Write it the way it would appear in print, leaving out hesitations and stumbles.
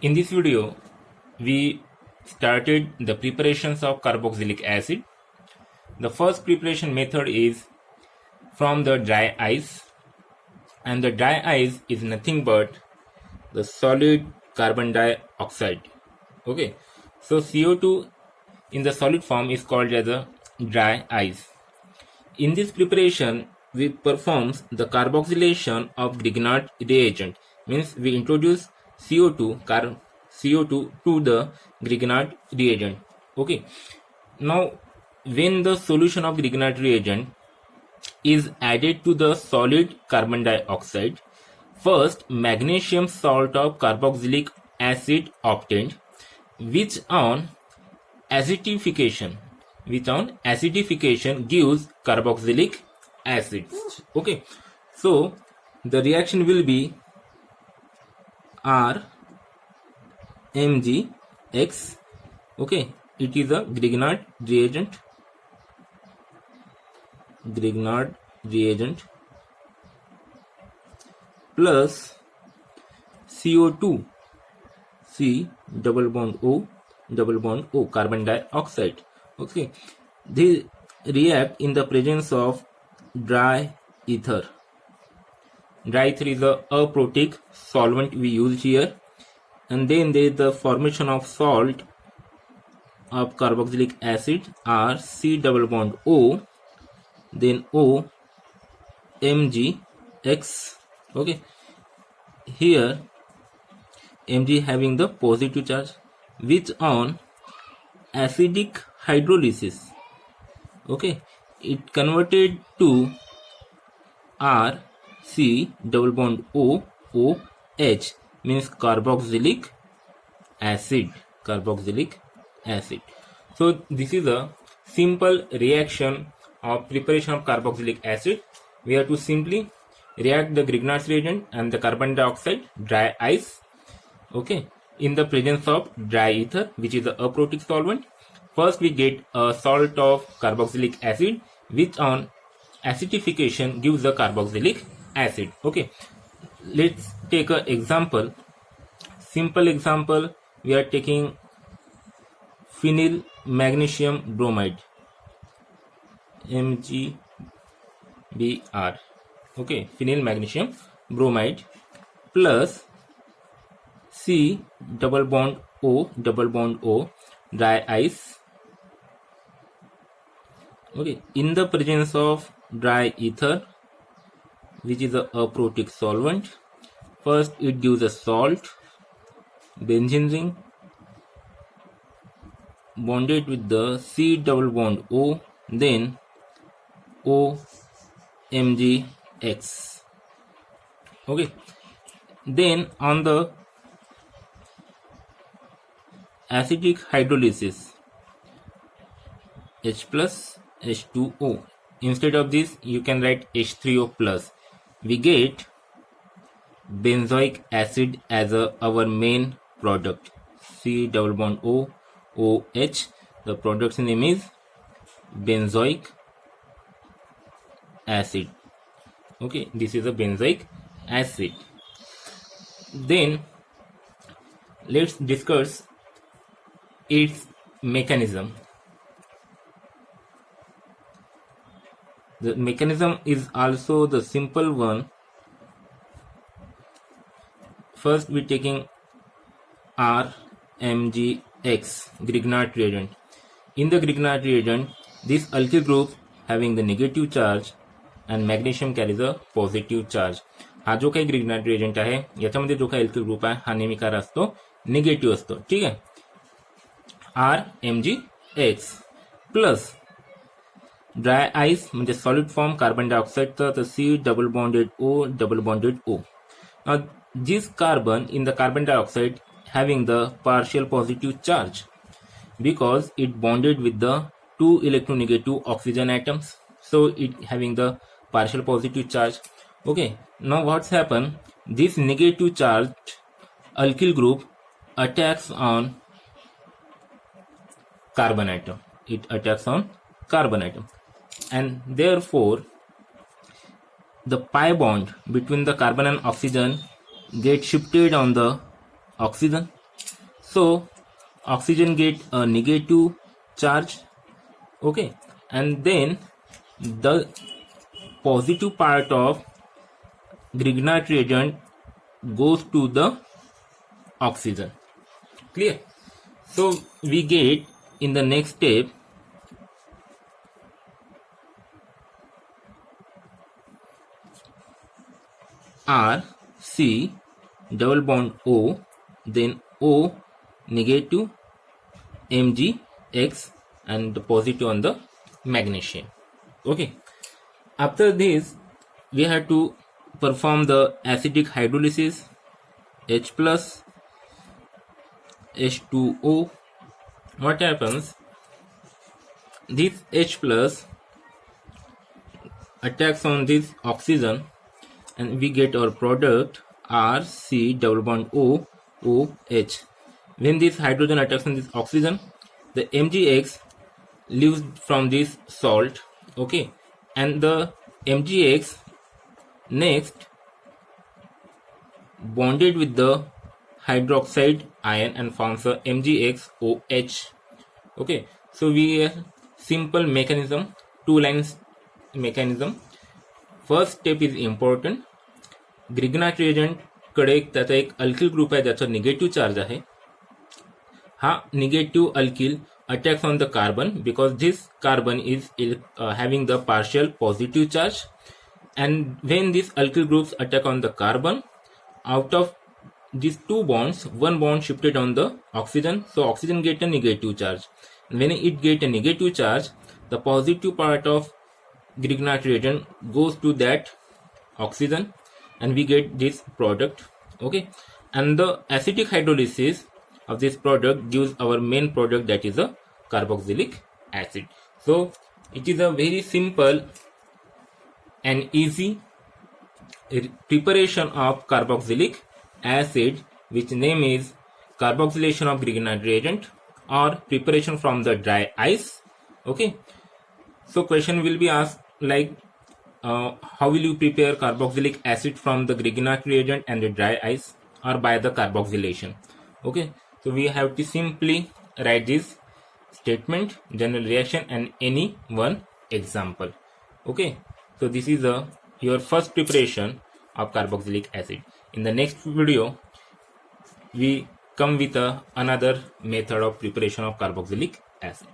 In this video, we started the preparations of carboxylic acid. The first preparation method is from the dry ice, and the dry ice is nothing but the solid carbon dioxide. Okay, so CO2 in the solid form is called as a dry ice. In this preparation, we perform the carboxylation of Grignard reagent. Means we introduce CO2 to the Grignard reagent. Okay. Now, when the solution of Grignard reagent is added to the solid carbon dioxide, first magnesium salt of carboxylic acid obtained, which on acidification gives carboxylic acid. Okay, so the reaction will be RMgX. Okay, it is a Grignard reagent plus CO2 C double bond O carbon dioxide. Okay, they react in the presence of dry ether. Dry ether is a aprotic solvent we use here, and then there is the formation of salt of carboxylic acid R C double bond O, then O MgX. Okay, here Mg having the positive charge, which on acidic hydrolysis, okay, it converted to R C double bond O OH, means carboxylic acid. So this is a simple reaction of preparation of carboxylic acid. We have to simply react the Grignard's reagent and the carbon dioxide dry ice, okay, in the presence of dry ether, which is a aprotic solvent. First we get a salt of carboxylic acid, which on acidification gives the carboxylic acid. Okay, let's take an example. Simple example, we are taking phenyl magnesium bromide, MgBr. Okay, phenyl magnesium bromide plus C double bond O dry ice. Okay, in the presence of dry ether, which is a aprotic solvent. First it gives a salt, benzene ring, bonded with the C double bond O, then O MgX. Okay, then on the acidic hydrolysis, H plus H2O. Instead of this, you can write H3O plus. We get benzoic acid as our main product. C double bond O OH. The product's name is benzoic acid. Okay, this is a benzoic acid. Then let's discuss its mechanism. The mechanism is also the simple one. First we taking RMgX, Grignard reagent. In the Grignard reagent, this alkyl group having the negative charge and magnesium carries a positive charge. हा जो काही Grignard reagent आहे याच्यामध्ये जो काही alkyl group आहे हा नेहमी काय असतो, निगेटिव्ह असतो. ठीक आहे, RMgX प्लस ड्राय आइस म्हणजे सॉलिड फॉर्म कार्बन डायऑक्साइडचा, तर C double bonded O. Now this carbon in the carbon dioxide having the partial positive charge because it bonded with the two electronegative oxygen atoms, so it having the partial positive charge. Okay, now what's happened, this negative charged alkyl group attacks on carbon atom. It attacks on carbon atom, and therefore the pi bond between the carbon and oxygen get shifted on the oxygen. So oxygen get a negative charge, okay, and then the positive part of Grignard reagent goes to the oxygen. Clear? So we get in the next step R C double bond O, then O negative Mgx and the positive on the magnesium. Okay. After this, we have to perform the acidic hydrolysis. H plus H2O. What happens? This H plus attacks on this oxygen and we get our product RC double bond O OH. When this hydrogen attacks on this oxygen, the Mgx leaves from this salt, okay, and the Mgx next bonded with the hydroxide ion and forms a MgXOH. Okay, so we have simple mechanism, two lines mechanism. First step is important. Grignard reagent कडे त्याचा एक alkyl group आहे ज्याचा negative charge आहे. हा negative alkyl attacks on the carbon because this carbon is having the partial positive charge, and when these alkyl groups attack on the carbon, out of these two bonds, one bond shifted on the oxygen, so oxygen get a negative charge. When it get a negative charge, the positive part of Grignard reagent goes to that oxygen and we get this product. Okay, and the acidic hydrolysis of this product gives our main product, that is a carboxylic acid. So it is a very simple and easy preparation of carboxylic acid, which name is carboxylation of Grignard reagent or preparation from the dry ice. Okay, so question will be asked like how will you prepare carboxylic acid from the Grignard reagent and the dry ice, or by the carboxylation. Okay, so we have to simply write this statement, general reaction, and any one example. Okay, so this is your first preparation of carboxylic acid. In the next video, we come with another method of preparation of carboxylic acid.